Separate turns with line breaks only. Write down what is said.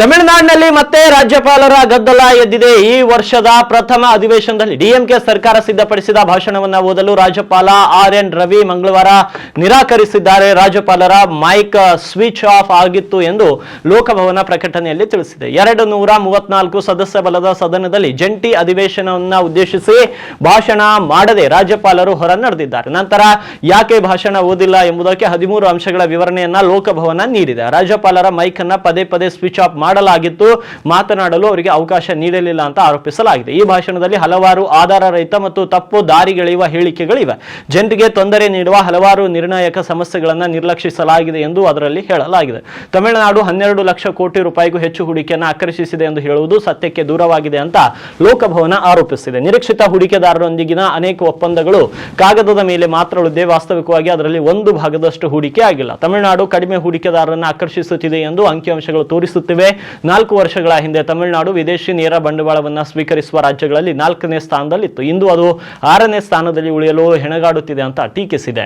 ತಮಿಳುನಾಡಿನಲ್ಲಿ ಮತ್ತೆ ರಾಜ್ಯಪಾಲರ ಗದ್ದಲ ಎದ್ದಿದೆ. ಈ ವರ್ಷದ ಪ್ರಥಮ ಅಧಿವೇಶನದಲ್ಲಿ ಡಿಎಂಕೆ ಸರ್ಕಾರ ಸಿದ್ಧಪಡಿಸಿದ ಭಾಷಣವನ್ನು ಓದಲು ರಾಜ್ಯಪಾಲ ಆರ್.ಎನ್. ರವಿ ಮಂಗಳವಾರ ನಿರಾಕರಿಸಿದ್ದಾರೆ. ರಾಜ್ಯಪಾಲರ ಮೈಕ್ ಸ್ವಿಚ್ ಆಫ್ ಆಗಿತ್ತು ಎಂದು ಲೋಕಭವನ ಪ್ರಕಟಣೆಯಲ್ಲಿ ತಿಳಿಸಿದೆ. 234 ಸದಸ್ಯ ಬಲದ ಸದನದಲ್ಲಿ ಜಂಟಿ ಅಧಿವೇಶನವನ್ನ ಉದ್ದೇಶಿಸಿ ಭಾಷಣ ಮಾಡದೆ ರಾಜ್ಯಪಾಲರು ಹೊರ ನಡೆದಿದ್ದಾರೆ. ನಂತರ ಯಾಕೆ ಭಾಷಣ ಓದಿಲ್ಲ ಎಂಬುದಕ್ಕೆ 13 ಅಂಶಗಳ ವಿವರಣೆಯನ್ನ ಲೋಕಭವನ ನೀಡಿದೆ. ರಾಜ್ಯಪಾಲರ ಮೈಕ್ ಅನ್ನ ಪದೇ ಪದೇ ಸ್ವಿಚ್ ಆಫ್ ಮಾಡಲಾಗಿತ್ತು, ಮಾತನಾಡಲು ಅವರಿಗೆ ಅವಕಾಶ ನೀಡಲಿಲ್ಲ ಅಂತ ಆರೋಪಿಸಲಾಗಿದೆ. ಈ ಭಾಷಣದಲ್ಲಿ ಹಲವಾರು ಆಧಾರ ರಹಿತ ಮತ್ತು ತಪ್ಪು ದಾರಿಗೆಳೆಯುವ ಹೇಳಿಕೆಗಳಿವೆ. ಜನರಿಗೆ ತೊಂದರೆ ನೀಡುವ ಹಲವಾರು ನಿರ್ಣಾಯಕ ಸಮಸ್ಯೆಗಳನ್ನು ನಿರ್ಲಕ್ಷಿಸಲಾಗಿದೆ ಎಂದು ಅದರಲ್ಲಿ ಹೇಳಲಾಗಿದೆ. ತಮಿಳುನಾಡು 12 ಲಕ್ಷ ಕೋಟಿ ರೂಪಾಯಿಗೂ ಹೆಚ್ಚು ಹೂಡಿಕೆಯನ್ನು ಆಕರ್ಷಿಸಿದೆ ಎಂದು ಹೇಳುವುದು ಸತ್ಯಕ್ಕೆ ದೂರವಾಗಿದೆ ಅಂತ ಲೋಕಭವನ ಆರೋಪಿಸಿದೆ. ನಿರೀಕ್ಷಿತ ಹೂಡಿಕೆದಾರರೊಂದಿಗಿನ ಅನೇಕ ಒಪ್ಪಂದಗಳು ಕಾಗದದ ಮೇಲೆ ಮಾತ್ರ ಉಳಿದಿವೆ. ವಾಸ್ತವಿಕವಾಗಿ ಅದರಲ್ಲಿ 1 ಭಾಗದಷ್ಟು ಹೂಡಿಕೆ ಆಗಿಲ್ಲ. ತಮಿಳುನಾಡು ಕಡಿಮೆ ಹೂಡಿಕೆದಾರರನ್ನು ಆಕರ್ಷಿಸುತ್ತಿದೆ ಎಂದು ಅಂಕಿಅಂಶಗಳು ತೋರಿಸುತ್ತಿವೆ. 4 ವರ್ಷಗಳ ಹಿಂದೆ ತಮಿಳುನಾಡು ವಿದೇಶಿ ನೇರ ಬಂಡವಾಳವನ್ನು ಸ್ವೀಕರಿಸುವ ರಾಜ್ಯಗಳಲ್ಲಿ 4ನೇ ಸ್ಥಾನದಲ್ಲಿತ್ತು. ಇಂದು ಅದು 6ನೇ ಸ್ಥಾನದಲ್ಲಿ ಉಳಿಯಲು ಹೆಣಗಾಡುತ್ತಿದೆ ಅಂತ ಟೀಕಿಸಿದೆ.